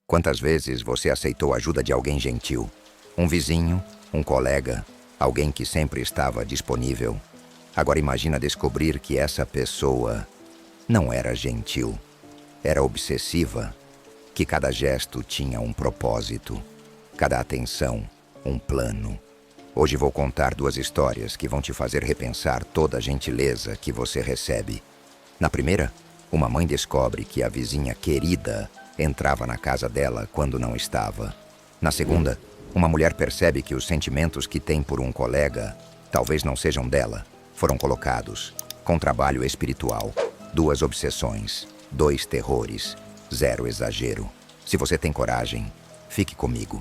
Quantas vezes você aceitou a ajuda de alguém gentil? Um vizinho, um colega, alguém que sempre estava disponível. Agora imagina descobrir que essa pessoa não era gentil, era obsessiva, que cada gesto tinha um propósito, cada atenção, um plano. Hoje vou contar duas histórias que vão te fazer repensar toda a gentileza que você recebe. Na primeira, uma mãe descobre que a vizinha querida entrava na casa dela quando não estava. Na segunda, uma mulher percebe que os sentimentos que tem por um colega talvez não sejam dela, foram colocados, com trabalho espiritual, duas obsessões, dois terrores, zero exagero. Se você tem coragem, fique comigo.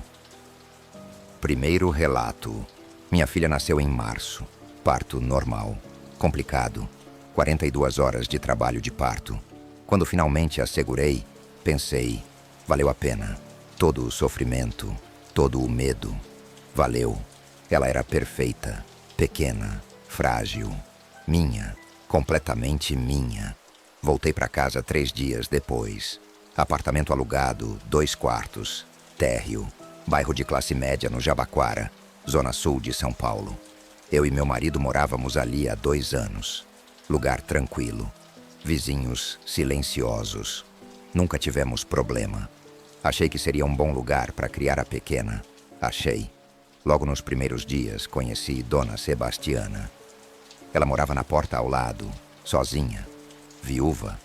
Primeiro relato. Minha filha nasceu em março. Parto normal. Complicado. 42 horas de trabalho de parto. Quando finalmente a segurei, pensei, valeu a pena. Todo o sofrimento, todo o medo. Valeu. Ela era perfeita, pequena, frágil. Minha, completamente minha. Voltei para casa 3 dias depois. Apartamento alugado, 2 quartos, térreo, bairro de classe média no Jabaquara, zona sul de São Paulo. Eu e meu marido morávamos ali há 2 anos. Lugar tranquilo. Vizinhos silenciosos. Nunca tivemos problema. Achei que seria um bom lugar para criar a pequena. Achei. Logo nos primeiros dias, conheci Dona Sebastiana. Ela morava na porta ao lado, sozinha, viúva,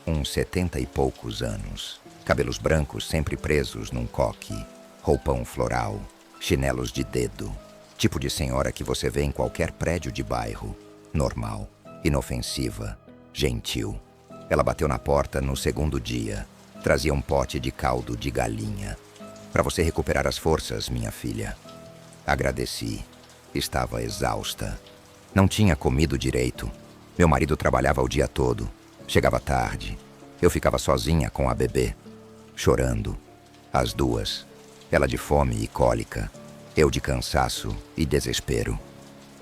uns 70 e poucos anos. Cabelos brancos sempre presos num coque, roupão floral, chinelos de dedo. Tipo de senhora que você vê em qualquer prédio de bairro. Normal, inofensiva, gentil. Ela bateu na porta no segundo dia. Trazia um pote de caldo de galinha. Para você recuperar as forças, minha filha. Agradeci. Estava exausta. Não tinha comido direito. Meu marido trabalhava o dia todo. Chegava tarde. Eu ficava sozinha com a bebê. Chorando. As duas. Ela de fome e cólica. Eu de cansaço e desespero.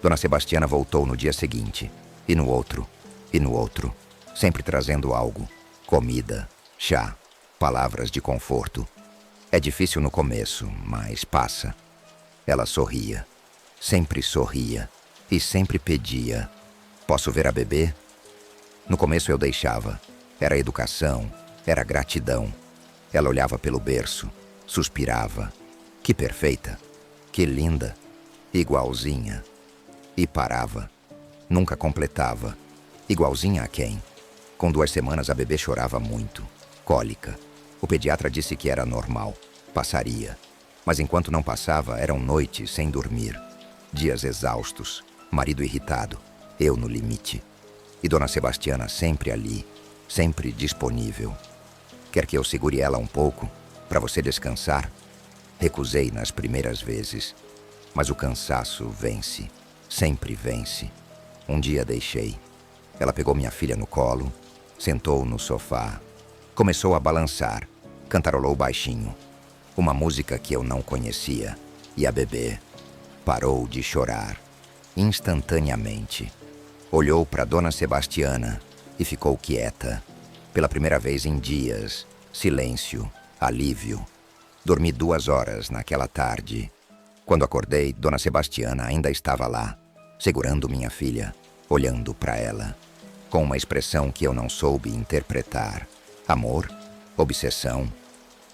Dona Sebastiana voltou no dia seguinte. E no outro. E no outro. Sempre trazendo algo. Comida. Chá. Palavras de conforto. É difícil no começo, mas passa. Ela sorria. Sempre sorria. E sempre pedia. Posso ver a bebê? No começo eu deixava. Era educação. Era gratidão. Ela olhava pelo berço. Suspirava. Que perfeita. Que linda. Igualzinha. E parava. Nunca completava. Igualzinha a quem? Com 2 semanas a bebê chorava muito. Cólica. O pediatra disse que era normal. Passaria. Mas enquanto não passava, eram noites sem dormir. Dias exaustos. Marido irritado. Eu no limite. E Dona Sebastiana sempre ali. Sempre disponível. Quer que eu segure ela um pouco? Para você descansar? Recusei nas primeiras vezes. Mas o cansaço vence. Sempre vence. Um dia deixei. Ela pegou minha filha no colo. Sentou no sofá. Começou a balançar. Cantarolou baixinho. Uma música que eu não conhecia. E a bebê parou de chorar. Instantaneamente. Olhou para Dona Sebastiana e ficou quieta. Pela primeira vez em dias. Silêncio. Alívio. Dormi 2 horas naquela tarde. Quando acordei, Dona Sebastiana ainda estava lá, segurando minha filha, olhando para ela, com uma expressão que eu não soube interpretar. Amor? Obsessão?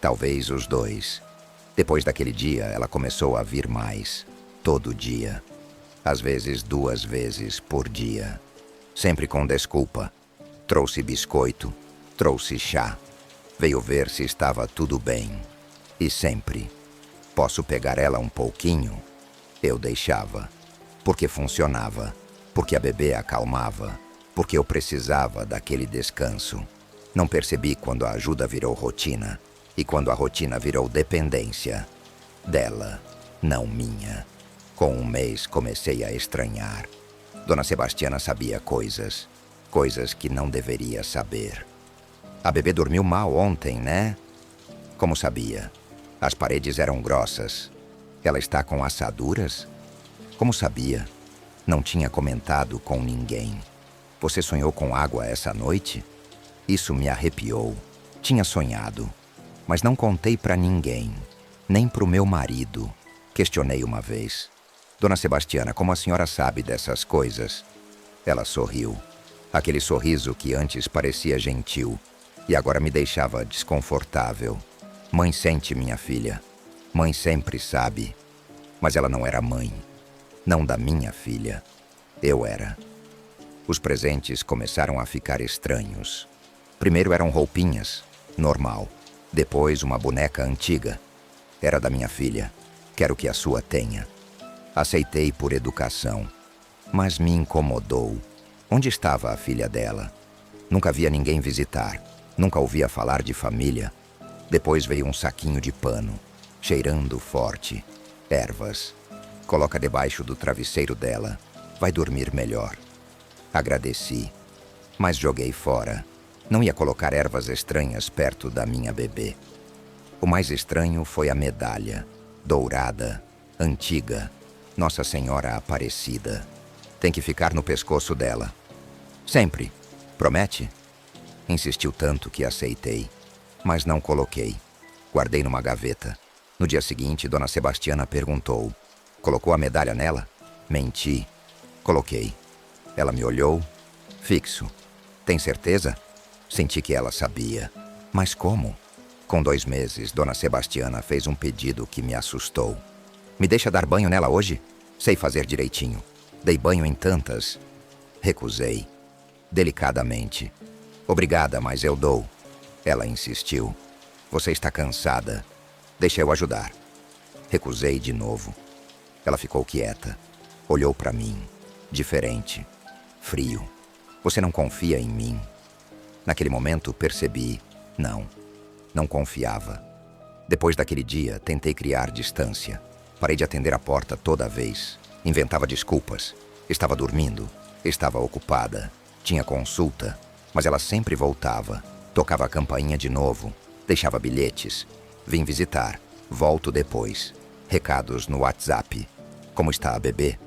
Talvez os dois. Depois daquele dia, ela começou a vir mais. Todo dia. Às vezes 2 vezes por dia. Sempre com desculpa. Trouxe biscoito. Trouxe chá. Veio ver se estava tudo bem. E sempre. Posso pegar ela um pouquinho? Eu deixava. Porque funcionava. Porque a bebê acalmava. Porque eu precisava daquele descanso. Não percebi quando a ajuda virou rotina. E quando a rotina virou dependência. Dela, não minha. Com 1 mês comecei a estranhar. Dona Sebastiana sabia coisas. Coisas que não deveria saber. A bebê dormiu mal ontem, né? Como sabia? As paredes eram grossas. Ela está com assaduras? Como sabia? Não tinha comentado com ninguém. Você sonhou com água essa noite? Isso me arrepiou. Tinha sonhado. Mas não contei para ninguém, nem para o meu marido. Questionei uma vez. Dona Sebastiana, como a senhora sabe dessas coisas? Ela sorriu. Aquele sorriso que antes parecia gentil e agora me deixava desconfortável. Mãe sente, minha filha. Mãe sempre sabe. Mas ela não era mãe. Não da minha filha. Eu era. Os presentes começaram a ficar estranhos. Primeiro eram roupinhas, normal. Depois uma boneca antiga. Era da minha filha. Quero que a sua tenha. Aceitei por educação. Mas me incomodou. Onde estava a filha dela? Nunca via ninguém visitar. Nunca ouvia falar de família. Depois veio um saquinho de pano, cheirando forte. Ervas. Coloca debaixo do travesseiro dela. Vai dormir melhor. Agradeci, mas joguei fora. Não ia colocar ervas estranhas perto da minha bebê. O mais estranho foi a medalha. Dourada, antiga. Nossa Senhora Aparecida. Tem que ficar no pescoço dela. Sempre. Promete? Insistiu tanto que aceitei. Mas não coloquei. Guardei numa gaveta. No dia seguinte, Dona Sebastiana perguntou. Colocou a medalha nela? Menti. Coloquei. Ela me olhou. Fixo. Tem certeza? Senti que ela sabia. Mas como? Com 2 meses, Dona Sebastiana fez um pedido que me assustou. Me deixa dar banho nela hoje? Sei fazer direitinho. Dei banho em tantas. Recusei. Delicadamente. Obrigada, mas eu dou. Ela insistiu. Você está cansada. Deixa eu ajudar. Recusei de novo. Ela ficou quieta. Olhou para mim. Diferente. Frio. Você não confia em mim? Naquele momento percebi. Não confiava. Depois daquele dia, tentei criar distância. Parei de atender a porta toda vez. Inventava desculpas. Estava dormindo. Estava ocupada. Tinha consulta. Mas ela sempre voltava. Tocava a campainha de novo. Deixava bilhetes. Vim visitar. Volto depois. Recados no WhatsApp. Como está a bebê?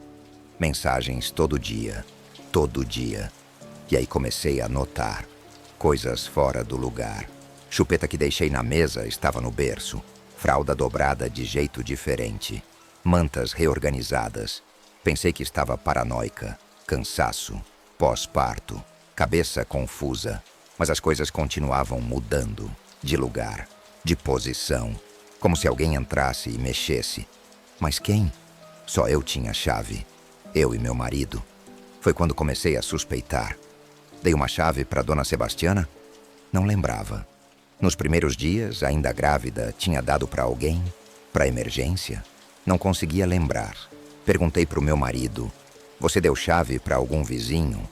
Mensagens todo dia. Todo dia. E aí comecei a notar. Coisas fora do lugar. Chupeta que deixei na mesa estava no berço. Fralda dobrada de jeito diferente. Mantas reorganizadas. Pensei que estava paranoica. Cansaço. Pós-parto. Cabeça confusa. Mas as coisas continuavam mudando. De lugar. De posição. Como se alguém entrasse e mexesse. Mas quem? Só eu tinha a chave. Eu e meu marido. Foi quando comecei a suspeitar. Dei uma chave para Dona Sebastiana? Não lembrava. Nos primeiros dias, ainda grávida, tinha dado para alguém? Para emergência? Não conseguia lembrar. Perguntei para o meu marido. Você deu chave para algum vizinho?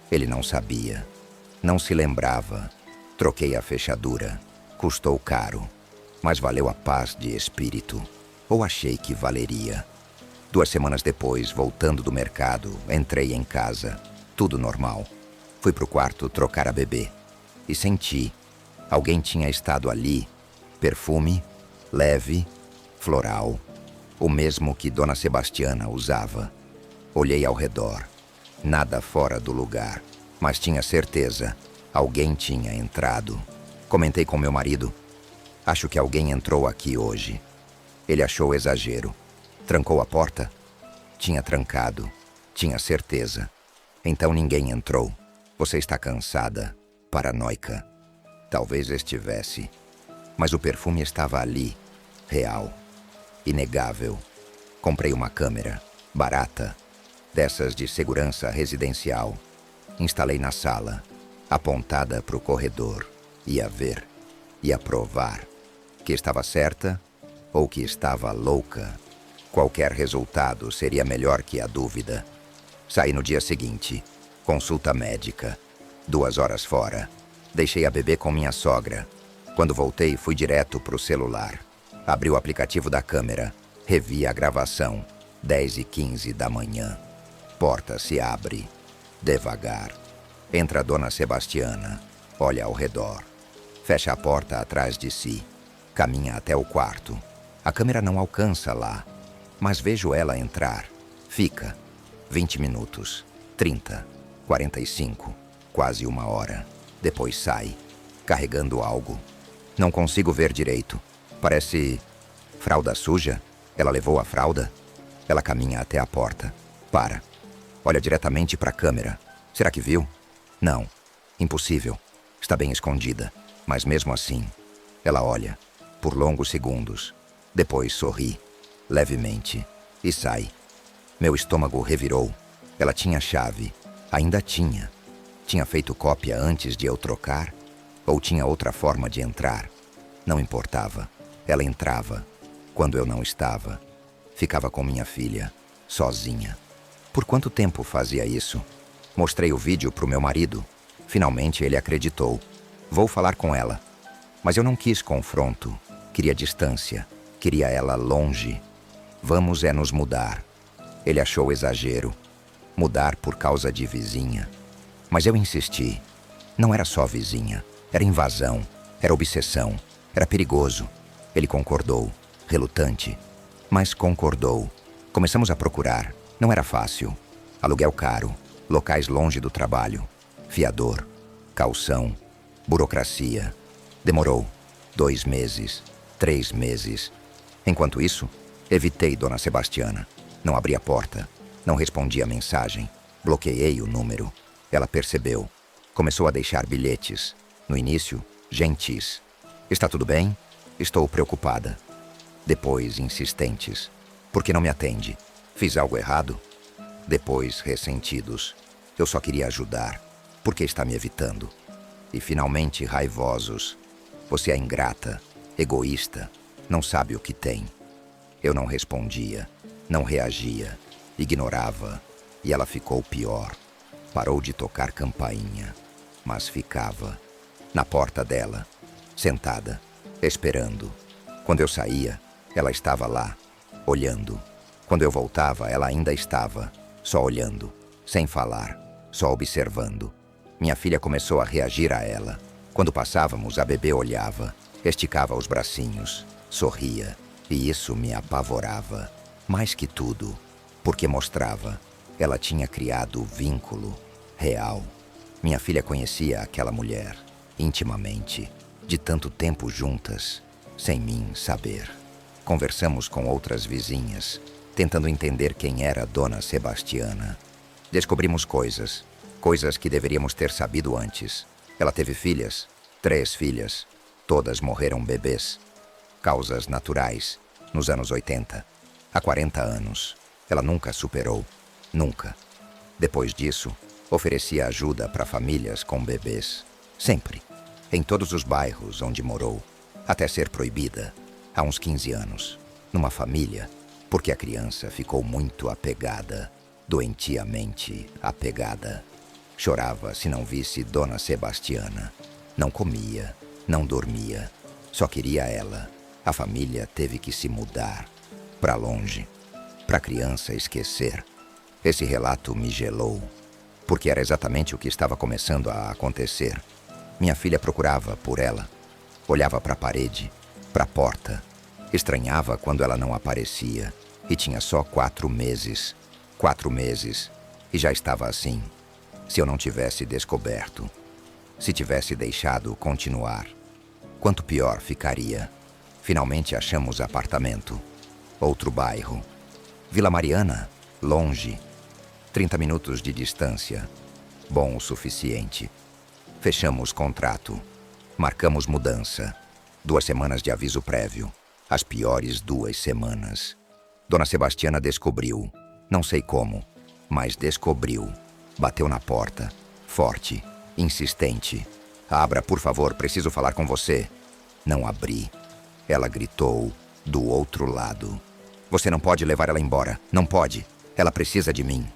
Ele não sabia. Não se lembrava. Troquei a fechadura. Custou caro. Mas valeu a paz de espírito. Ou achei que valeria. 2 semanas depois, voltando do mercado, entrei em casa. Tudo normal. Fui pro quarto trocar a bebê. E senti. Alguém tinha estado ali. Perfume, leve, floral. O mesmo que Dona Sebastiana usava. Olhei ao redor. Nada fora do lugar. Mas tinha certeza. Alguém tinha entrado. Comentei com meu marido. Acho que alguém entrou aqui hoje. Ele achou exagero. Trancou a porta? Tinha trancado. Tinha certeza. Então ninguém entrou. Você está cansada, paranoica. Talvez estivesse. Mas o perfume estava ali, real, inegável. Comprei uma câmera, barata, dessas de segurança residencial. Instalei na sala, apontada para o corredor. Ia ver, ia provar que estava certa ou que estava louca. Qualquer resultado seria melhor que a dúvida. Saí no dia seguinte. Consulta médica. 2 horas fora. Deixei a bebê com minha sogra. Quando voltei, fui direto pro celular. Abri o aplicativo da câmera. Revi a gravação. 10h15 da manhã. Porta se abre. Devagar. Entra a Dona Sebastiana. Olha ao redor. Fecha a porta atrás de si. Caminha até o quarto. A câmera não alcança lá. Mas vejo ela entrar. Fica. 20 minutos. 30. 45. Quase 1 hora. Depois sai. Carregando algo. Não consigo ver direito. Parece fralda suja. Ela levou a fralda? Ela caminha até a porta. Para. Olha diretamente para a câmera. Será que viu? Não. Impossível. Está bem escondida. Mas mesmo assim, ela olha. Por longos segundos. Depois sorri. Levemente. E sai. Meu estômago revirou. Ela tinha chave. Ainda tinha. Tinha feito cópia antes de eu trocar? Ou tinha outra forma de entrar? Não importava. Ela entrava. Quando eu não estava. Ficava com minha filha. Sozinha. Por quanto tempo fazia isso? Mostrei o vídeo para o meu marido. Finalmente ele acreditou. Vou falar com ela. Mas eu não quis confronto. Queria distância. Queria ela longe. Vamos nos mudar. Ele achou exagero. Mudar por causa de vizinha. Mas eu insisti. Não era só vizinha. Era invasão. Era obsessão. Era perigoso. Ele concordou. Relutante. Mas concordou. Começamos a procurar. Não era fácil. Aluguel caro. Locais longe do trabalho. Fiador. Caução. Burocracia. Demorou. 2 meses. 3 meses. Enquanto isso, evitei Dona Sebastiana. Não abri a porta. Não respondi a mensagem. Bloqueei o número. Ela percebeu. Começou a deixar bilhetes. No início, gentis. Está tudo bem? Estou preocupada. Depois, insistentes. Por que não me atende? Fiz algo errado? Depois, ressentidos. Eu só queria ajudar. Por que está me evitando? E finalmente, raivosos. Você é ingrata, egoísta, não sabe o que tem. Eu não respondia, não reagia, ignorava. E ela ficou pior. Parou de tocar campainha, mas ficava. Na porta dela, sentada, esperando. Quando eu saía, ela estava lá, olhando. Quando eu voltava, ela ainda estava, só olhando, sem falar, só observando. Minha filha começou a reagir a ela. Quando passávamos, a bebê olhava, esticava os bracinhos, sorria. E isso me apavorava. Mais que tudo, porque mostrava. Ela tinha criado vínculo real. Minha filha conhecia aquela mulher, intimamente, de tanto tempo juntas, sem mim saber. Conversamos com outras vizinhas, tentando entender quem era Dona Sebastiana. Descobrimos coisas que deveríamos ter sabido antes. Ela teve filhas, 3 filhas. Todas morreram bebês. Causas naturais, nos anos 80. Há 40 anos. Ela nunca superou. Nunca. Depois disso, oferecia ajuda para famílias com bebês. Sempre. Em todos os bairros onde morou. Até ser proibida. Há uns 15 anos. Numa família. Porque a criança ficou muito apegada. Doentiamente apegada. Chorava se não visse Dona Sebastiana. Não comia, não dormia. Só queria ela. A família teve que se mudar. Para longe. Para a criança esquecer. Esse relato me gelou. Porque era exatamente o que estava começando a acontecer. Minha filha procurava por ela. Olhava para a parede, para a porta. Estranhava quando ela não aparecia. E tinha só 4 meses. 4 meses. E já estava assim. Se eu não tivesse descoberto. Se tivesse deixado continuar. Quanto pior ficaria. Finalmente achamos apartamento. Outro bairro. Vila Mariana, longe. 30 minutos de distância. Bom o suficiente. Fechamos contrato. Marcamos mudança. 2 semanas de aviso prévio. As piores 2 semanas. Dona Sebastiana descobriu. Não sei como, mas descobriu. Bateu na porta. Forte. Insistente. Abra, por favor, preciso falar com você. Não abri. Ela gritou do outro lado. Você não pode levar ela embora. Não pode. Ela precisa de mim.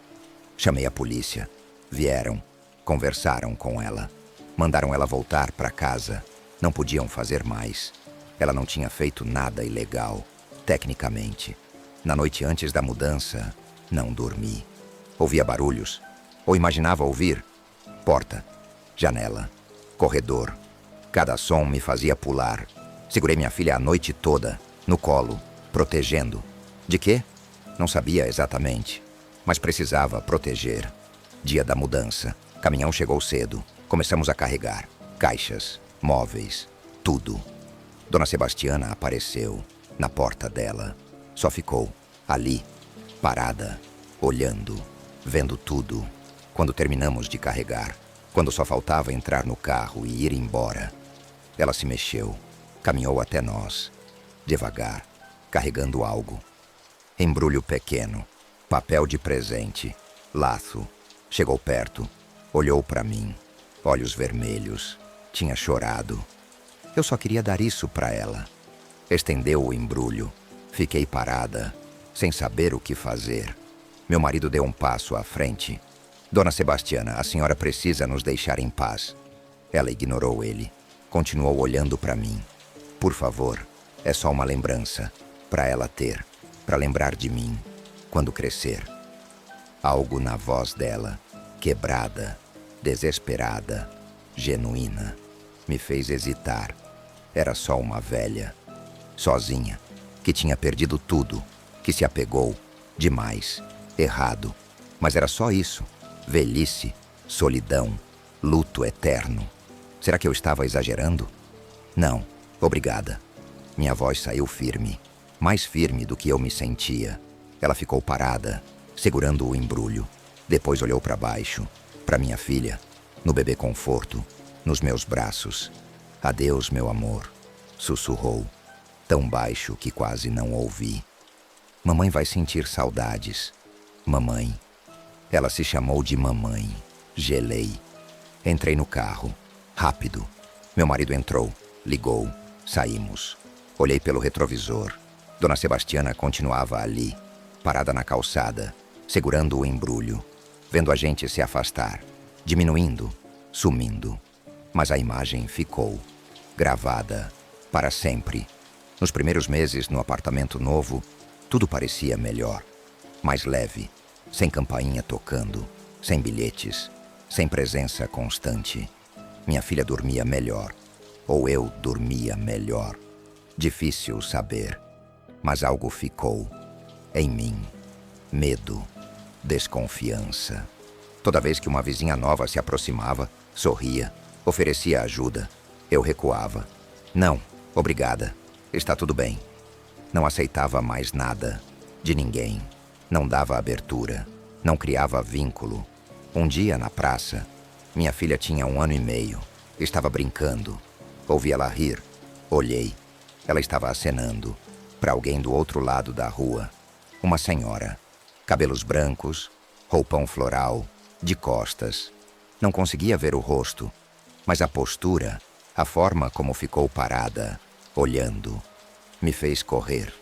Chamei a polícia. Vieram. Conversaram com ela. Mandaram ela voltar para casa. Não podiam fazer mais. Ela não tinha feito nada ilegal, tecnicamente. Na noite antes da mudança, não dormi. Ouvia barulhos. Ou imaginava ouvir. Porta. Janela. Corredor. Cada som me fazia pular. Segurei minha filha a noite toda, no colo, protegendo. De quê? Não sabia exatamente, mas precisava proteger. Dia da mudança. Caminhão chegou cedo. Começamos a carregar. Caixas, móveis, tudo. Dona Sebastiana apareceu, na porta dela. Só ficou, ali, parada, olhando, vendo tudo. Quando terminamos de carregar, quando só faltava entrar no carro e ir embora, ela se mexeu, caminhou até nós, devagar, carregando algo. Embrulho pequeno, papel de presente, laço. Chegou perto, olhou para mim, olhos vermelhos, tinha chorado. Eu só queria dar isso para ela. Estendeu o embrulho, fiquei parada, sem saber o que fazer. Meu marido deu um passo à frente. Dona Sebastiana, a senhora precisa nos deixar em paz. Ela ignorou ele, continuou olhando para mim. Por favor, é só uma lembrança, para ela ter, para lembrar de mim, quando crescer. Algo na voz dela, quebrada, desesperada, genuína, me fez hesitar. Era só uma velha, sozinha, que tinha perdido tudo, que se apegou, demais, errado. Mas era só isso, velhice, solidão, luto eterno. Será que eu estava exagerando? Não, obrigada. Minha voz saiu firme, mais firme do que eu me sentia. Ela ficou parada, segurando o embrulho. Depois olhou para baixo, para minha filha, no bebê conforto, nos meus braços. Adeus, meu amor, sussurrou, tão baixo que quase não ouvi. Mamãe vai sentir saudades. Mamãe. Ela se chamou de mamãe. Gelei. Entrei no carro. Rápido. Meu marido entrou, ligou, saímos. Olhei pelo retrovisor. Dona Sebastiana continuava ali, parada na calçada, segurando o embrulho, vendo a gente se afastar, diminuindo, sumindo. Mas a imagem ficou, gravada, para sempre. Nos primeiros meses no apartamento novo, tudo parecia melhor, mais leve, sem campainha tocando, sem bilhetes, sem presença constante. Minha filha dormia melhor, ou eu dormia melhor. Difícil saber, mas algo ficou em mim. Medo, desconfiança. Toda vez que uma vizinha nova se aproximava, sorria, oferecia ajuda, eu recuava. Não, obrigada, está tudo bem. Não aceitava mais nada, de ninguém. Não dava abertura, não criava vínculo. Um dia, na praça, minha filha tinha 1 ano e meio. Estava brincando. Ouvi ela rir. Olhei. Ela estava acenando para alguém do outro lado da rua. Uma senhora. Cabelos brancos, roupão floral, de costas. Não conseguia ver o rosto, mas a postura, a forma como ficou parada, olhando, me fez correr.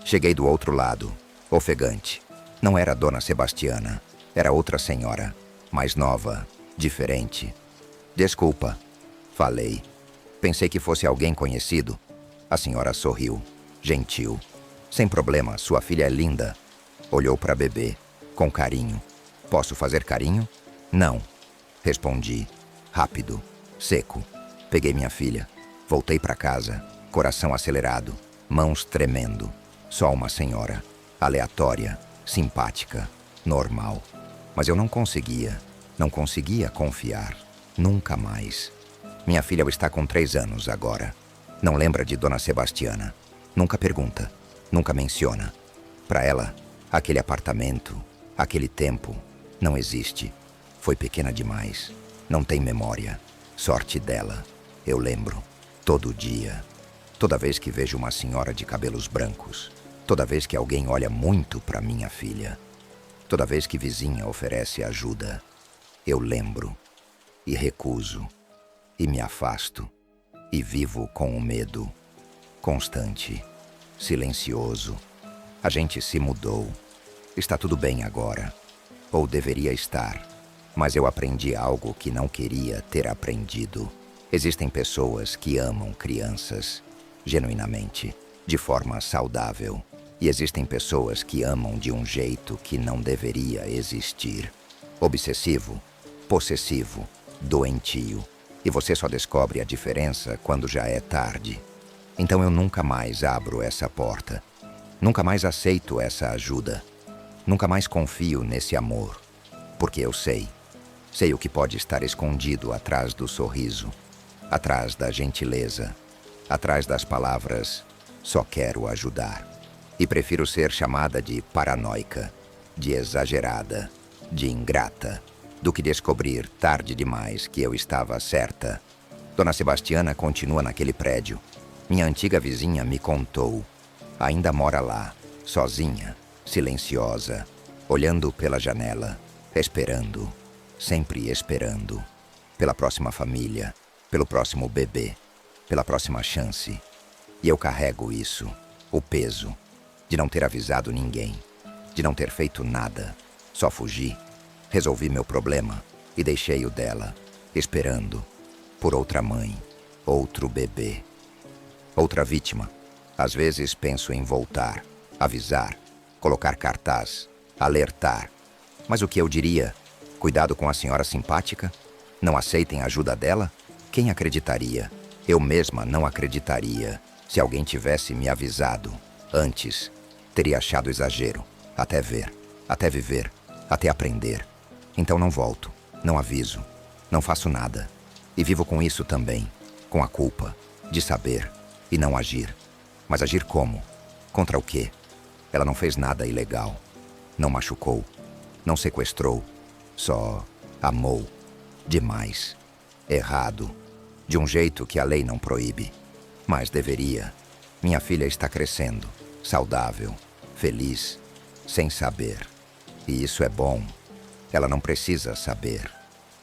Cheguei do outro lado, ofegante. Não era Dona Sebastiana, era outra senhora, mais nova, diferente. Desculpa, falei. Pensei que fosse alguém conhecido. A senhora sorriu, gentil. Sem problema, sua filha é linda. Olhou para bebê, com carinho. Posso fazer carinho? Não. Respondi, rápido, seco. Peguei minha filha. Voltei para casa, coração acelerado, mãos tremendo. Só uma senhora, aleatória, simpática, normal. Mas eu não conseguia confiar. Nunca mais. Minha filha está com 3 anos agora. Não lembra de Dona Sebastiana. Nunca pergunta, nunca menciona. Para ela, aquele apartamento, aquele tempo, não existe. Foi pequena demais. Não tem memória. Sorte dela. Eu lembro. Todo dia. Toda vez que vejo uma senhora de cabelos brancos. Toda vez que alguém olha muito para minha filha. Toda vez que vizinha oferece ajuda. Eu lembro. E recuso. E me afasto. E vivo com o medo. Constante. Silencioso. A gente se mudou. Está tudo bem agora. Ou deveria estar. Mas eu aprendi algo que não queria ter aprendido. Existem pessoas que amam crianças, genuinamente, de forma saudável. E existem pessoas que amam de um jeito que não deveria existir. Obsessivo, possessivo, doentio. E você só descobre a diferença quando já é tarde. Então eu nunca mais abro essa porta. Nunca mais aceito essa ajuda. Nunca mais confio nesse amor. Porque eu sei. Sei o que pode estar escondido atrás do sorriso. Atrás da gentileza. atrás das palavras "só quero ajudar". E prefiro ser chamada de paranoica, de exagerada, de ingrata, do que descobrir tarde demais que eu estava certa. Dona Sebastiana continua naquele prédio. Minha antiga vizinha me contou. Ainda mora lá, sozinha, silenciosa, olhando pela janela, esperando, sempre esperando, pela próxima família, pelo próximo bebê, pela próxima chance. E eu carrego isso, o peso, de não ter avisado ninguém, de não ter feito nada, só fugi, resolvi meu problema e deixei o dela, esperando, por outra mãe, outro bebê, outra vítima. Às vezes penso em voltar, avisar, colocar cartaz, alertar. Mas o que eu diria? Cuidado com a senhora simpática? Não aceitem a ajuda dela? Quem acreditaria? Eu mesma não acreditaria. Se alguém tivesse me avisado antes, teria achado exagero, até ver, até viver, até aprender. Então não volto, não aviso, não faço nada. E vivo com isso também, com a culpa de saber e não agir. Mas agir como? Contra o quê? Ela não fez nada ilegal, não machucou, não sequestrou, só amou demais, errado, de um jeito que a lei não proíbe. Mas deveria. Minha filha está crescendo, saudável, feliz, sem saber. E isso é bom. Ela não precisa saber.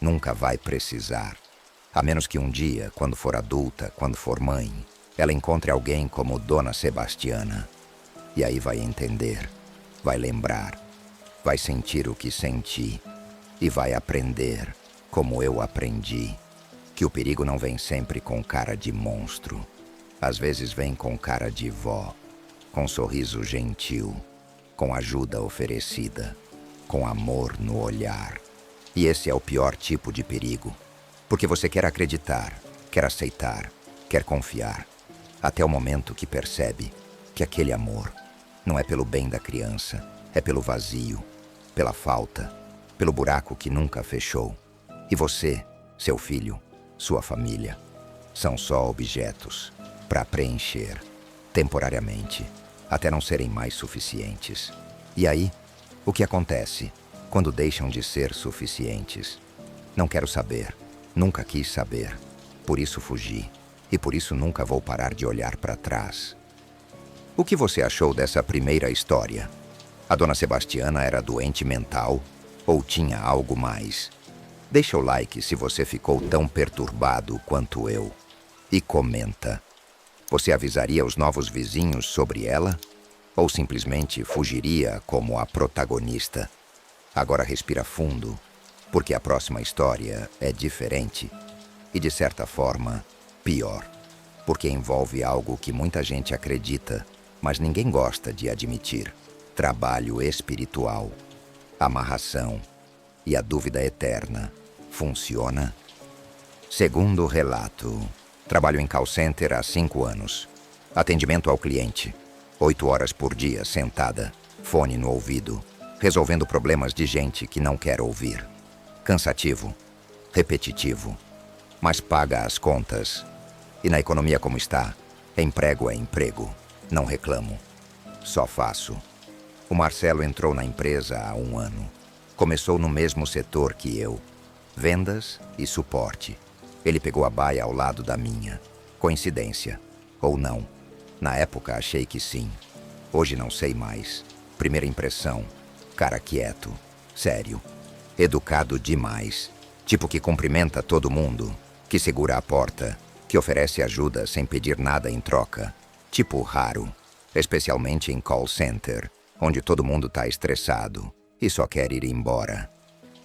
Nunca vai precisar. A menos que um dia, quando for adulta, quando for mãe, ela encontre alguém como Dona Sebastiana. E aí vai entender, vai lembrar, vai sentir o que senti e vai aprender, como eu aprendi, que o perigo não vem sempre com cara de monstro. Às vezes vem com cara de vó, com sorriso gentil, com ajuda oferecida, com amor no olhar. E esse é o pior tipo de perigo, porque você quer acreditar, quer aceitar, quer confiar, até o momento que percebe que aquele amor não é pelo bem da criança, é pelo vazio, pela falta, pelo buraco que nunca fechou. E você, seu filho, sua família, são só objetos para preencher, temporariamente, até não serem mais suficientes. E aí, o que acontece quando deixam de ser suficientes? Não quero saber, nunca quis saber, por isso fugi, e por isso nunca vou parar de olhar para trás. O que você achou dessa primeira história? A Dona Sebastiana era doente mental ou tinha algo mais? Deixa o like se você ficou tão perturbado quanto eu. E comenta. Você avisaria os novos vizinhos sobre ela? Ou simplesmente fugiria como a protagonista? Agora respira fundo, porque a próxima história é diferente. E de certa forma, pior. Porque envolve algo que muita gente acredita, mas ninguém gosta de admitir. Trabalho espiritual, amarração e a dúvida eterna. Funciona? Segundo relato, trabalho em call center há 5 anos. Atendimento ao cliente. 8 horas por dia sentada, fone no ouvido, resolvendo problemas de gente que não quer ouvir. Cansativo, repetitivo, mas paga as contas. E na economia como está, emprego é emprego. Não reclamo. Só faço. O Marcelo entrou na empresa há 1 ano. Começou no mesmo setor que eu. Vendas e suporte. Ele pegou a baia ao lado da minha. Coincidência. Ou não. Na época achei que sim. Hoje não sei mais. Primeira impressão. Cara quieto. Sério. Educado demais. Tipo que cumprimenta todo mundo. Que segura a porta. Que oferece ajuda sem pedir nada em troca. Tipo raro. Especialmente em call center, onde todo mundo tá estressado e só quer ir embora.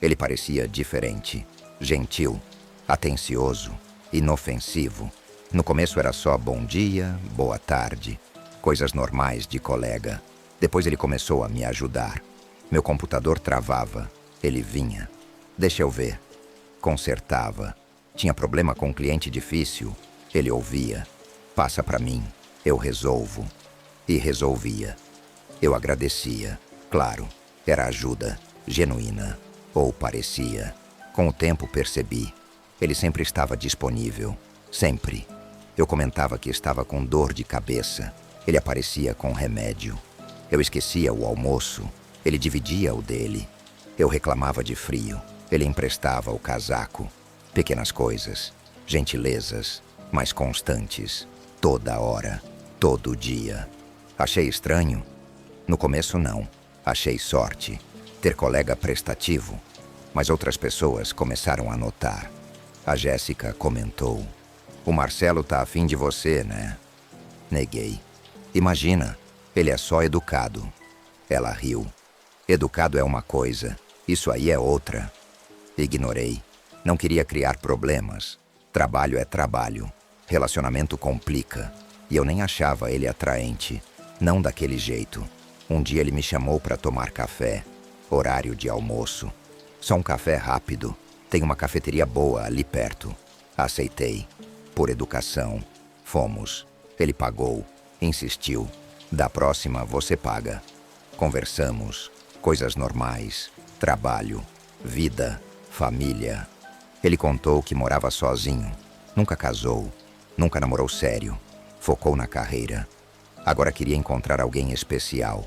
Ele parecia diferente. Gentil. Atencioso. Inofensivo. No começo era só bom dia, boa tarde. Coisas normais de colega. Depois ele começou a me ajudar. Meu computador travava. Ele vinha. Deixa eu ver. Consertava. Tinha problema com um cliente difícil. Ele ouvia. Passa pra mim. Eu resolvo. E resolvia. Eu agradecia. Claro, era ajuda. Genuína. Ou parecia. Com o tempo percebi. Ele sempre estava disponível. Sempre. Eu comentava que estava com dor de cabeça. Ele aparecia com remédio. Eu esquecia o almoço. Ele dividia o dele. Eu reclamava de frio. Ele emprestava o casaco. Pequenas coisas, gentilezas, mas constantes. Toda hora, todo dia. Achei estranho? No começo, não. Achei sorte. Ter colega prestativo. Mas outras pessoas começaram a notar. A Jéssica comentou: "O Marcelo tá afim de você, né?" Neguei. "Imagina, ele é só educado." Ela riu. "Educado é uma coisa, isso aí é outra." Ignorei. Não queria criar problemas. Trabalho é trabalho. Relacionamento complica. E eu nem achava ele atraente. Não daquele jeito. Um dia ele me chamou para tomar café. Horário de almoço. Só um café rápido. Tem uma cafeteria boa ali perto. Aceitei. Por educação. Fomos. Ele pagou. Insistiu. "Da próxima você paga." Conversamos. Coisas normais. Trabalho. Vida. Família. Ele contou que morava sozinho. Nunca casou. Nunca namorou sério. Focou na carreira. Agora queria encontrar alguém especial.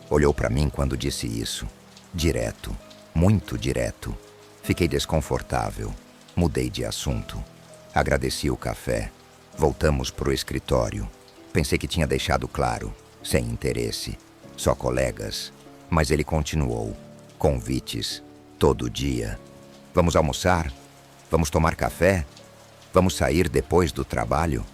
Olhou para mim quando disse isso. Direto. Muito direto. Fiquei desconfortável. Mudei de assunto. Agradeci o café. Voltamos pro escritório. Pensei que tinha deixado claro. Sem interesse. Só colegas. Mas ele continuou. Convites. Todo dia. "Vamos almoçar? Vamos tomar café? Vamos sair depois do trabalho?"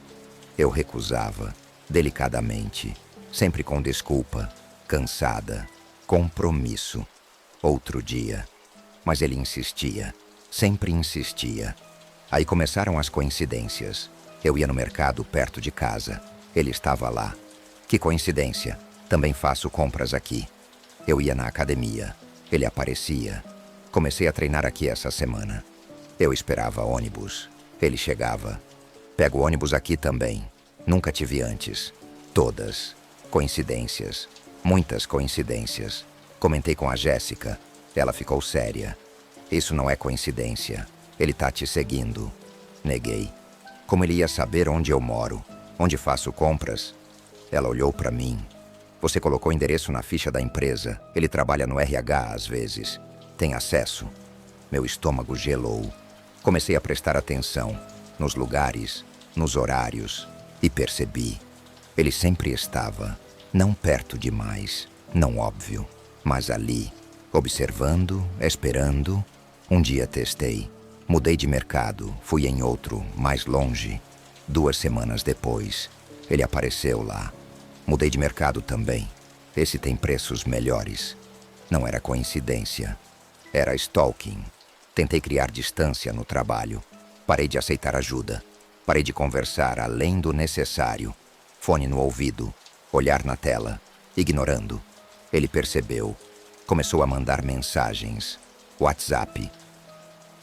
Eu recusava. Delicadamente. Sempre com desculpa. Cansada. Compromisso. Outro dia. Mas ele insistia. Sempre insistia. Aí começaram as coincidências. Eu ia no mercado perto de casa. Ele estava lá. Que coincidência. Também faço compras aqui. Eu ia na academia. Ele aparecia. Comecei a treinar aqui essa semana. Eu esperava ônibus. Ele chegava. "Pego ônibus aqui também. Nunca tive antes." Todas. Coincidências. Muitas coincidências. Comentei com a Jéssica. Ela ficou séria. "Isso não é coincidência. Ele tá te seguindo." Neguei. Como ele ia saber onde eu moro? Onde faço compras? Ela olhou para mim. "Você colocou o endereço na ficha da empresa. Ele trabalha no RH às vezes. Tem acesso." Meu estômago gelou. Comecei a prestar atenção. Nos lugares, nos horários. E percebi. Ele sempre estava. Não perto demais. Não óbvio. Mas ali. Observando, esperando. Um dia testei. Mudei de mercado. Fui em outro, mais longe. 2 semanas depois, ele apareceu lá. Mudei de mercado também. Esse tem preços melhores. Não era coincidência. Era stalking. Tentei criar distância no trabalho. Parei de aceitar ajuda. Parei de conversar além do necessário. Fone no ouvido. Olhar na tela. Ignorando. Ele percebeu. Começou a mandar mensagens. WhatsApp.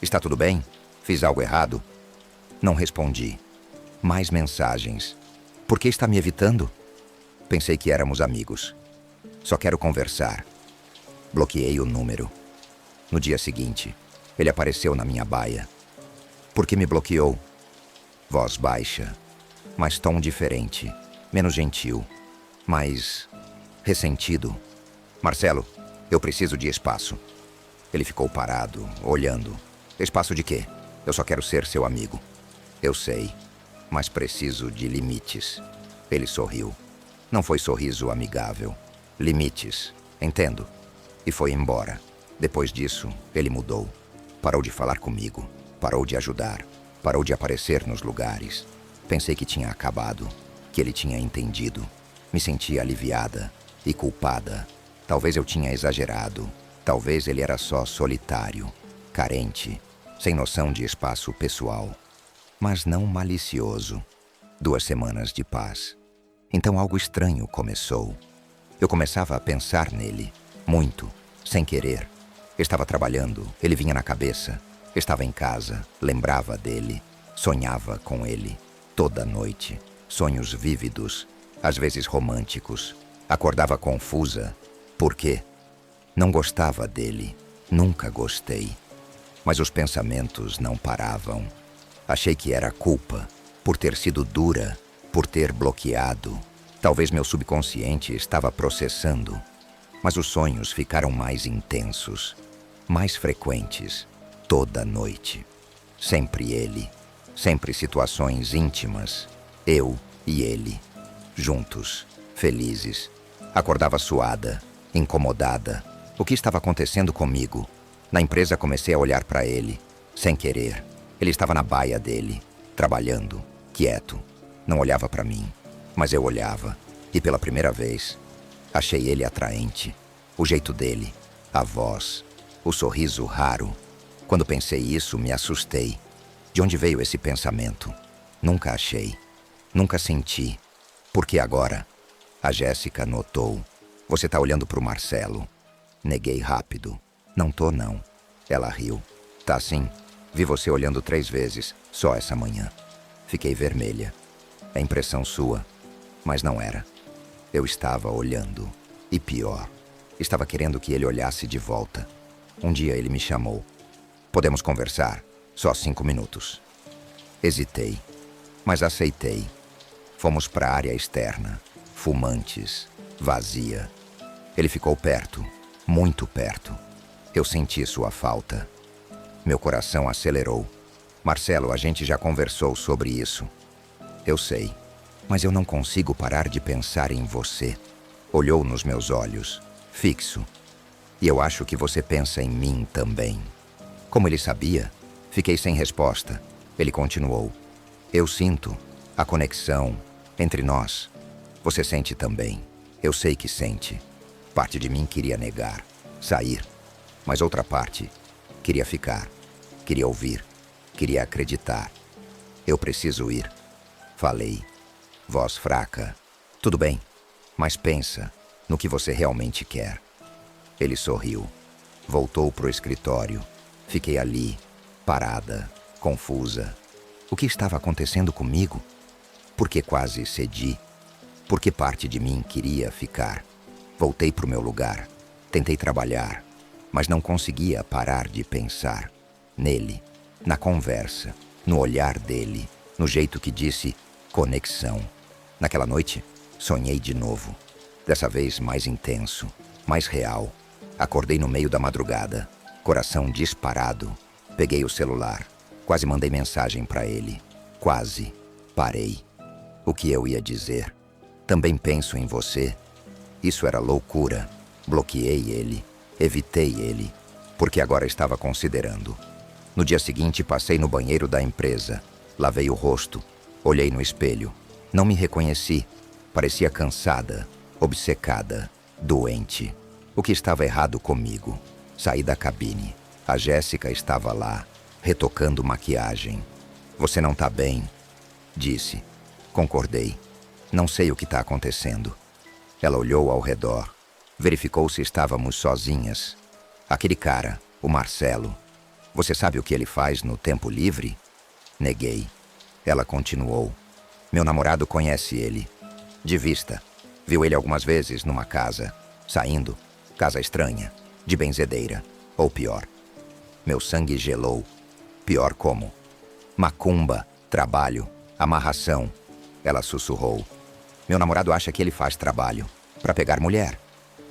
"Está tudo bem? Fiz algo errado?" Não respondi. Mais mensagens. "Por que está me evitando?" Pensei que éramos amigos. "Só quero conversar." Bloqueei o número. No dia seguinte, ele apareceu na minha baia. "Por que me bloqueou?" Voz baixa, mas tom diferente, menos gentil, mais ressentido. "Marcelo, eu preciso de espaço." Ele ficou parado, olhando. "Espaço de quê? Eu só quero ser seu amigo." "Eu sei, mas preciso de limites." Ele sorriu. Não foi sorriso amigável. Limites, entendo. E foi embora. Depois disso, ele mudou. Parou de falar comigo. Parou de ajudar. Parou de aparecer nos lugares. Pensei que tinha acabado. Que ele tinha entendido. Me sentia aliviada e culpada. Talvez eu tinha exagerado. Talvez ele era só solitário, carente, sem noção de espaço pessoal. Mas não malicioso. 2 semanas de paz. Então algo estranho começou. Eu começava a pensar nele. Muito, sem querer. Estava trabalhando, ele vinha na cabeça. Estava em casa, lembrava dele. Sonhava com ele. Toda noite. Sonhos vívidos, às vezes românticos. Acordava confusa. Por quê? Não gostava dele. Nunca gostei. Mas os pensamentos não paravam. Achei que era culpa. por ter sido dura, por ter bloqueado. Talvez meu subconsciente estava processando, mas os sonhos ficaram mais intensos, mais frequentes, toda noite. Sempre ele, sempre situações íntimas, eu e ele, juntos, felizes. Acordava suada, incomodada. O que estava acontecendo comigo? Na empresa comecei a olhar para ele, sem querer. Ele estava na baia dele, trabalhando, quieto. Não olhava para mim, mas eu olhava. E pela primeira vez, achei ele atraente. O jeito dele, a voz, o sorriso raro. Quando pensei isso, me assustei. De onde veio esse pensamento? Nunca achei. Nunca senti. Porque agora? A Jéssica notou. Você tá olhando pro Marcelo. Neguei rápido. Não tô, não. Ela riu. Tá sim. Vi você olhando 3 vezes, só essa manhã. Fiquei vermelha. É impressão sua. Mas não era. Eu estava olhando. E pior, estava querendo que ele olhasse de volta. Um dia ele me chamou. Podemos conversar? Só 5 minutos. Hesitei, mas aceitei. Fomos para a área externa, fumantes, vazia. Ele ficou perto, muito perto. Eu senti sua falta. Meu coração acelerou. Marcelo, a gente já conversou sobre isso. Eu sei, mas eu não consigo parar de pensar em você. Olhou nos meus olhos, fixo. E eu acho que você pensa em mim também. Como ele sabia, fiquei sem resposta. Ele continuou. Eu sinto a conexão entre nós. Você sente também. Eu sei que sente. Parte de mim queria negar, sair. Mas outra parte queria ficar. Queria ouvir. Queria acreditar. Eu preciso ir. Falei. Voz fraca. Tudo bem, mas pensa no que você realmente quer. Ele sorriu. Voltou pro escritório. Fiquei ali, parada, confusa. O que estava acontecendo comigo? Por que quase cedi? Por que parte de mim queria ficar? Voltei pro meu lugar. Tentei trabalhar, mas não conseguia parar de pensar. Nele, na conversa, no olhar dele, no jeito que disse conexão. Naquela noite, sonhei de novo. Dessa vez mais intenso, mais real. Acordei no meio da madrugada, coração disparado. Peguei o celular, quase mandei mensagem para ele. Quase. Parei. O que eu ia dizer? Também penso em você. Isso era loucura. Bloqueei ele, evitei ele, porque agora estava considerando. No dia seguinte, passei no banheiro da empresa. Lavei o rosto, olhei no espelho. Não me reconheci. Parecia cansada, obcecada, doente. O que estava errado comigo? Saí da cabine. A Jéssica estava lá, retocando maquiagem. Você não tá bem, disse. Concordei. Não sei o que está acontecendo. Ela olhou ao redor. Verificou se estávamos sozinhas. Aquele cara, o Marcelo. Você sabe o que ele faz no tempo livre? Neguei. Ela continuou. Meu namorado conhece ele. De vista. Viu ele algumas vezes numa casa. Saindo. Casa estranha. De benzedeira. Ou pior. Meu sangue gelou. Pior como? Macumba. Trabalho. Amarração. Ela sussurrou. Meu namorado acha que ele faz trabalho. Para pegar mulher.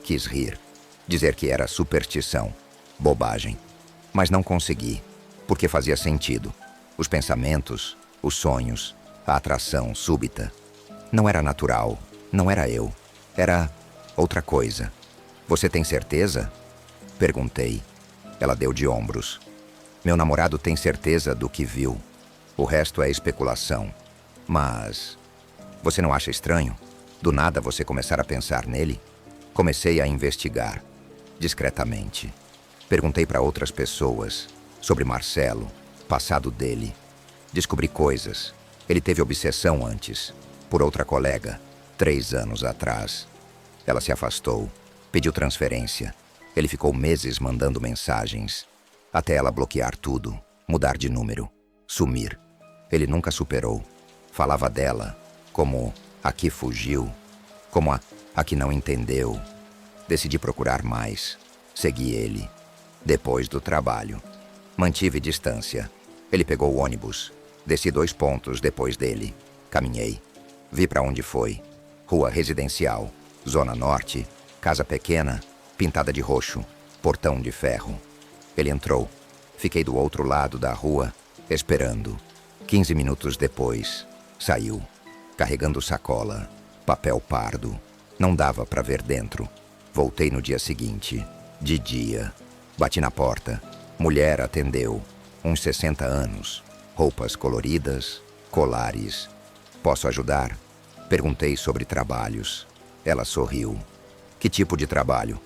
Quis rir. Dizer que era superstição. Bobagem. Mas não consegui. Porque fazia sentido. Os pensamentos, os sonhos, a atração súbita. Não era natural. Não era eu. Era outra coisa. Você tem certeza? Perguntei. Ela deu de ombros. Meu namorado tem certeza do que viu. O resto é especulação. Mas você não acha estranho? Do nada você começar a pensar nele? Comecei a investigar, discretamente. Perguntei para outras pessoas sobre Marcelo, passado dele. Descobri coisas. Ele teve obsessão antes, por outra colega, 3 anos atrás. Ela se afastou, pediu transferência. Ele ficou meses mandando mensagens, até ela bloquear tudo, mudar de número, sumir. Ele nunca superou. Falava dela como a que fugiu, como a que não entendeu. Decidi procurar mais. Segui ele. Depois do trabalho. Mantive distância. Ele pegou o ônibus. Desci 2 pontos depois dele. Caminhei. Vi para onde foi. Rua residencial. Zona Norte. Casa pequena, pintada de roxo. Portão de ferro. Ele entrou. Fiquei do outro lado da rua, esperando. 15 minutos depois, saiu. Carregando sacola. Papel pardo. Não dava para ver dentro. Voltei no dia seguinte. De dia. Bati na porta. Mulher atendeu. Uns 60 anos. Roupas coloridas. Colares. Posso ajudar? Perguntei sobre trabalhos. Ela sorriu. Que tipo de trabalho?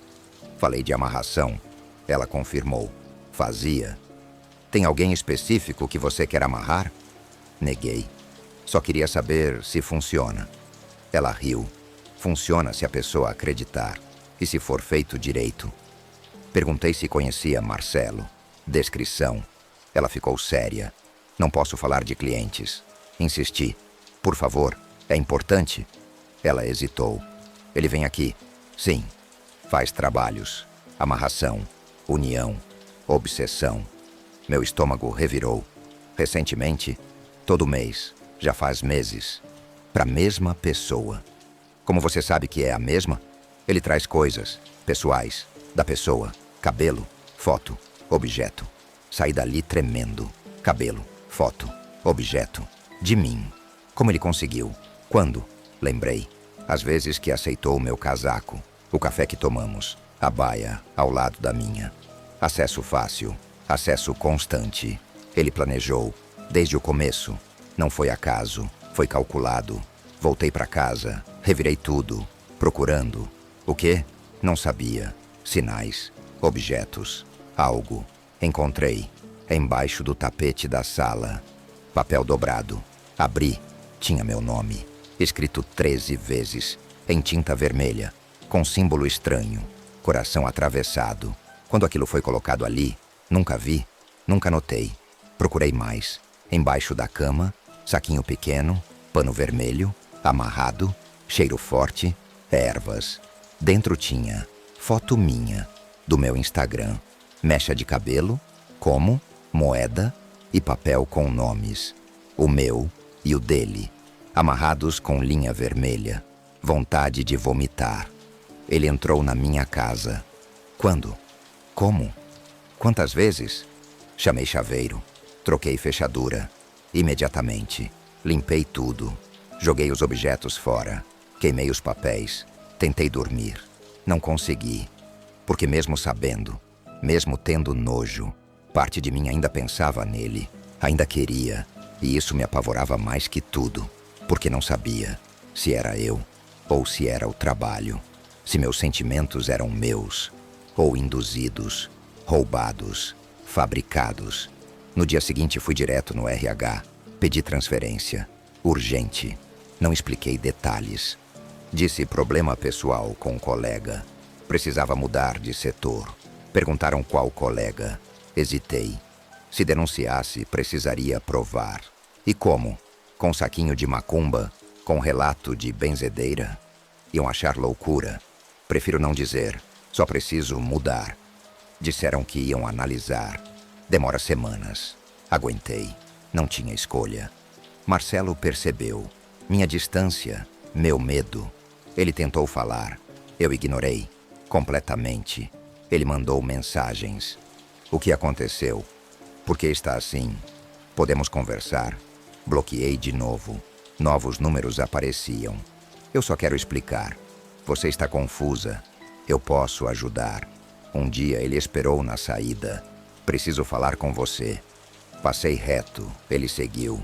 Falei de amarração. Ela confirmou. Fazia. Tem alguém específico que você quer amarrar? Neguei. Só queria saber se funciona. Ela riu. Funciona se a pessoa acreditar e se for feito direito. Perguntei se conhecia Marcelo. Descrição. Ela ficou séria. Não posso falar de clientes. Insisti. Por favor, é importante. Ela hesitou. Ele vem aqui. Sim. Faz trabalhos. Amarração. União. Obsessão. Meu estômago revirou. Recentemente, todo mês. Já faz meses. Para a mesma pessoa. Como você sabe que é a mesma? Ele traz coisas pessoais da pessoa. Cabelo, foto, objeto. Saí dali tremendo. Cabelo, foto, objeto. De mim. Como ele conseguiu? Quando? Lembrei. As vezes que aceitou o meu casaco. O café que tomamos. A baia ao lado da minha. Acesso fácil. Acesso constante. Ele planejou. Desde o começo. Não foi acaso. Foi calculado. Voltei para casa. Revirei tudo. Procurando. O quê? Não sabia. Sinais. Objetos. Algo. Encontrei. Embaixo do tapete da sala. Papel dobrado. Abri. Tinha meu nome. Escrito 13 vezes. Em tinta vermelha. Com símbolo estranho. Coração atravessado. Quando aquilo foi colocado ali, nunca vi. Nunca notei. Procurei mais. Embaixo da cama. Saquinho pequeno. Pano vermelho. Amarrado. Cheiro forte. Ervas. Dentro tinha foto minha. Do meu Instagram. Mecha de cabelo. Como. Moeda. E papel com nomes. O meu e o dele. Amarrados com linha vermelha. Vontade de vomitar. Ele entrou na minha casa. Quando? Como? Quantas vezes? Chamei chaveiro. Troquei fechadura. Imediatamente. Limpei tudo. Joguei os objetos fora. Queimei os papéis. Tentei dormir. Não consegui. Porque mesmo sabendo, mesmo tendo nojo, parte de mim ainda pensava nele. Ainda queria. E isso me apavorava mais que tudo. Porque não sabia se era eu ou se era o trabalho. Se meus sentimentos eram meus, ou induzidos, roubados, fabricados. No dia seguinte fui direto no RH, pedi transferência, urgente. Não expliquei detalhes. Disse problema pessoal com um colega. Precisava mudar de setor. Perguntaram qual colega. Hesitei. Se denunciasse, precisaria provar. E como? Com saquinho de macumba? Com relato de benzedeira? Iam achar loucura. Prefiro não dizer. Só preciso mudar. Disseram que iam analisar. Demora semanas. Aguentei. Não tinha escolha. Marcelo percebeu. Minha distância. Meu medo. Ele tentou falar. Eu ignorei. Completamente. Ele mandou mensagens. O que aconteceu? Por que está assim? Podemos conversar? Bloqueei de novo. Novos números apareciam. Eu só quero explicar. Você está confusa. Eu posso ajudar. Um dia ele esperou na saída. Preciso falar com você. Passei reto. Ele seguiu.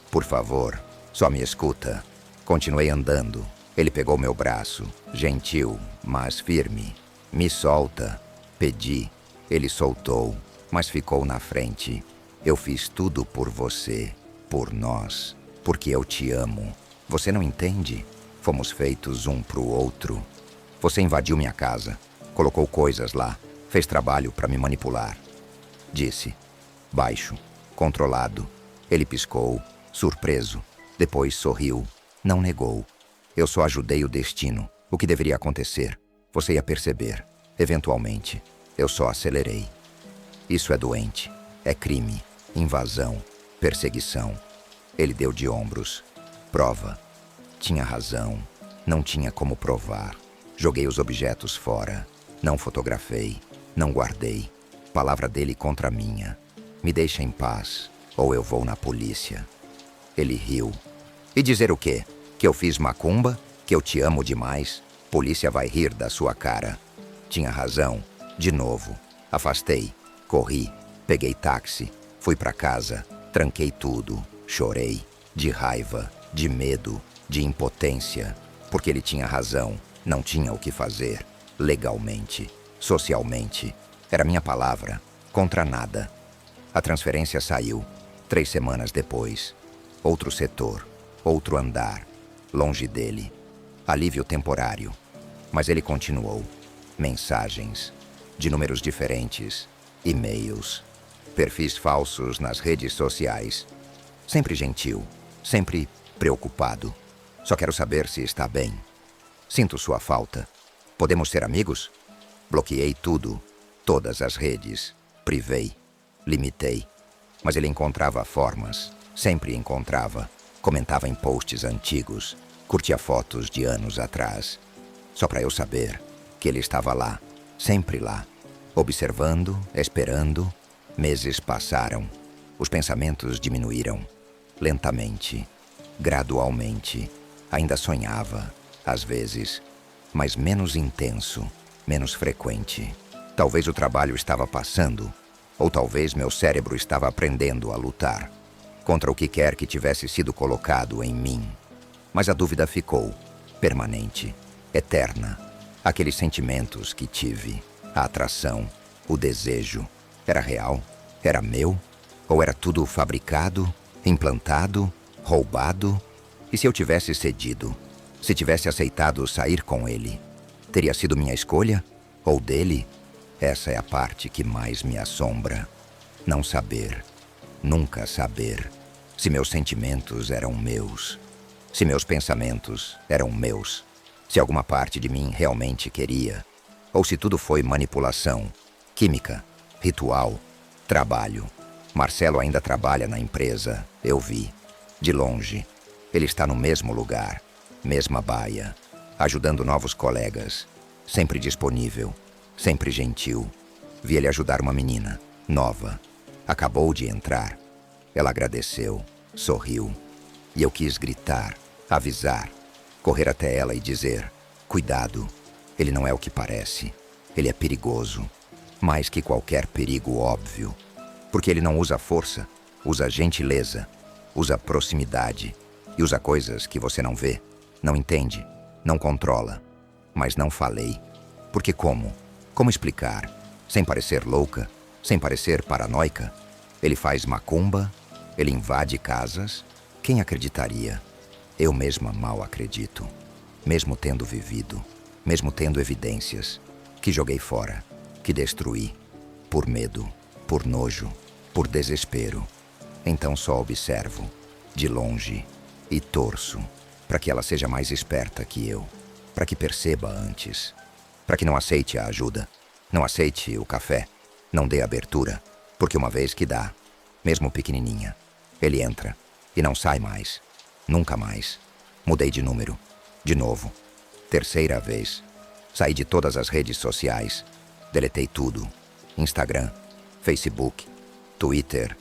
Por favor, só me escuta. Continuei andando. Ele pegou meu braço. Gentil, mas firme. Me solta. Pedi. Ele soltou, mas ficou na frente. Eu fiz tudo por você. Por nós. Porque eu te amo. Você não entende? Fomos feitos um pro outro. Você invadiu minha casa. Colocou coisas lá. Fez trabalho para me manipular. Disse. Baixo. Controlado. Ele piscou. Surpreso. Depois sorriu. Não negou. Eu só ajudei o destino. O que deveria acontecer? Você ia perceber. Eventualmente. Eu só acelerei. Isso é doente. É crime. Invasão. Perseguição. Ele deu de ombros. Prova. Tinha razão. Não tinha como provar. Joguei os objetos fora. Não fotografei. Não guardei. Palavra dele contra a minha. Me deixa em paz, ou eu vou na polícia. Ele riu. E dizer o quê? Que eu fiz macumba? Que eu te amo demais? Polícia vai rir da sua cara. Tinha razão. De novo. Afastei. Corri. Peguei táxi. Fui pra casa. Tranquei tudo. Chorei. De raiva. De medo. De impotência. Porque ele tinha razão. Não tinha o que fazer. Legalmente. Socialmente. Era minha palavra. Contra nada. A transferência saiu. 3 semanas depois. Outro setor. Outro andar. Longe dele. Alívio temporário. Mas ele continuou. Mensagens. De números diferentes. E-mails. Perfis falsos nas redes sociais. Sempre gentil. Sempre preocupado. Só quero saber se está bem. Sinto sua falta. Podemos ser amigos? Bloqueei tudo. Todas as redes. Privei. Limitei. Mas ele encontrava formas. Sempre encontrava. Comentava em posts antigos. Curtia fotos de anos atrás. Só para eu saber que ele estava lá. Sempre lá. Observando, esperando. Meses passaram. Os pensamentos diminuíram. Lentamente. Gradualmente. Ainda sonhava. Às vezes. Mas menos intenso. Menos frequente. Talvez o trabalho estava passando. Ou talvez meu cérebro estava aprendendo a lutar contra o que quer que tivesse sido colocado em mim. Mas a dúvida ficou, permanente, eterna. Aqueles sentimentos que tive, a atração, o desejo, era real? Era meu? Ou era tudo fabricado, implantado, roubado? E se eu tivesse cedido? Se tivesse aceitado sair com ele? Teria sido minha escolha? Ou dele? Essa é a parte que mais me assombra. Não saber. Nunca saber. Se meus sentimentos eram meus. Se meus pensamentos eram meus. Se alguma parte de mim realmente queria. Ou se tudo foi manipulação. Química. Ritual. Trabalho. Marcelo ainda trabalha na empresa. Eu vi. De longe. Ele está no mesmo lugar. Mesma baia. Ajudando novos colegas. Sempre disponível. Sempre gentil. Vi ele ajudar uma menina, nova. Acabou de entrar. Ela agradeceu, sorriu. E eu quis gritar, avisar, correr até ela e dizer: cuidado, ele não é o que parece. Ele é perigoso. Mais que qualquer perigo óbvio. Porque ele não usa força, usa gentileza, usa proximidade. E usa coisas que você não vê, não entende, não controla. Mas não falei. Porque como? Como explicar? Sem parecer louca? Sem parecer paranoica? Ele faz macumba? Ele invade casas? Quem acreditaria? Eu mesma mal acredito. Mesmo tendo vivido. Mesmo tendo evidências. Que joguei fora. Que destruí. Por medo. Por nojo. Por desespero. Então só observo. De longe. E torço. Para que ela seja mais esperta que eu. Para que perceba antes. Para que não aceite a ajuda. Não aceite o café. Não dê abertura. Porque uma vez que dá, mesmo pequenininha, ele entra e não sai mais. Nunca mais. Mudei de número. De novo. Terceira vez. Saí de todas as redes sociais. Deletei tudo. Instagram, Facebook, Twitter,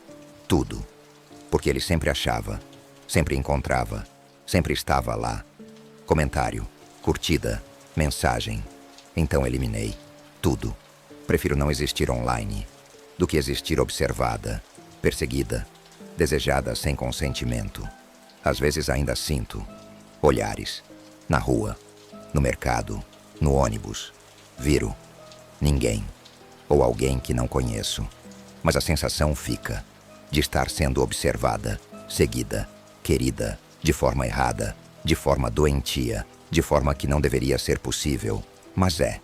tudo. Porque ele sempre achava, sempre encontrava, sempre estava lá. Comentário, curtida, mensagem. Então eliminei tudo. Prefiro não existir online do que existir observada, perseguida, desejada sem consentimento. Às vezes ainda sinto olhares na rua, no mercado, no ônibus. Viro ninguém ou alguém que não conheço, mas a sensação fica de estar sendo observada, seguida, querida, de forma errada, de forma doentia, de forma que não deveria ser possível, mas é,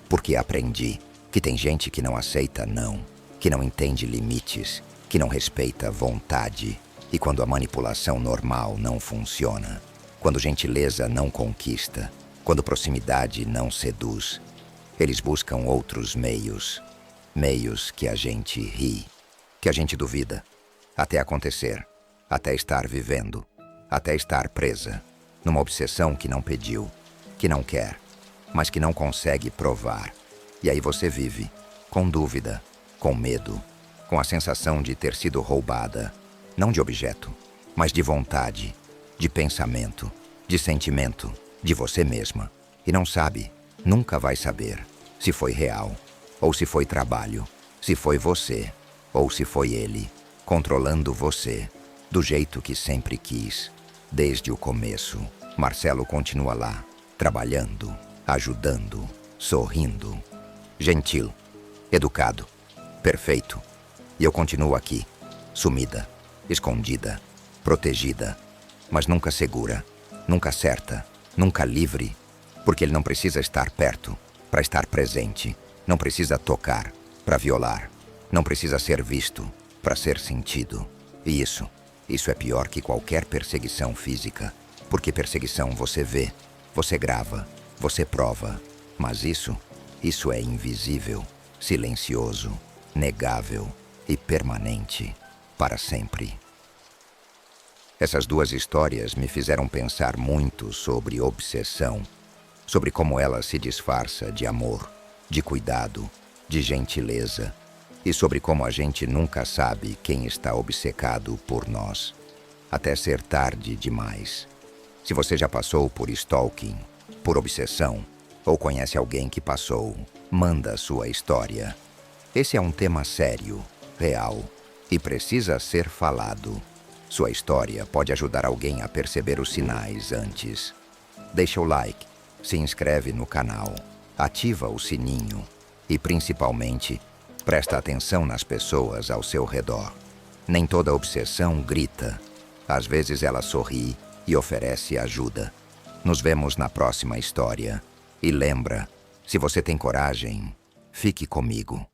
porque aprendi que tem gente que não aceita não, que não entende limites, que não respeita vontade, e quando a manipulação normal não funciona, quando gentileza não conquista, quando proximidade não seduz, eles buscam outros meios, meios que a gente ri, que a gente duvida, até acontecer, até estar vivendo, até estar presa, numa obsessão que não pediu, que não quer, mas que não consegue provar. E aí você vive, com dúvida, com medo, com a sensação de ter sido roubada, não de objeto, mas de vontade, de pensamento, de sentimento, de você mesma. E não sabe, nunca vai saber, se foi real, ou se foi trabalho, se foi você, ou se foi ele, controlando você, do jeito que sempre quis, desde o começo. Marcelo continua lá, trabalhando, ajudando, sorrindo, gentil, educado, perfeito. E eu continuo aqui, sumida, escondida, protegida, mas nunca segura, nunca certa, nunca livre, porque ele não precisa estar perto para estar presente, não precisa tocar para violar, não precisa ser visto para ser sentido. E isso é pior que qualquer perseguição física, porque perseguição você vê, você grava, você prova, mas isso é invisível, silencioso, negável e permanente, para sempre. Essas duas histórias me fizeram pensar muito sobre obsessão, sobre como ela se disfarça de amor, de cuidado, de gentileza, e sobre como a gente nunca sabe quem está obcecado por nós, até ser tarde demais. Se você já passou por stalking, por obsessão, ou conhece alguém que passou, manda sua história. Esse é um tema sério, real, e precisa ser falado. Sua história pode ajudar alguém a perceber os sinais antes. Deixa o like, se inscreve no canal, ativa o sininho e, principalmente, presta atenção nas pessoas ao seu redor. Nem toda obsessão grita. Às vezes ela sorri e oferece ajuda. Nos vemos na próxima história. E lembra, se você tem coragem, fique comigo.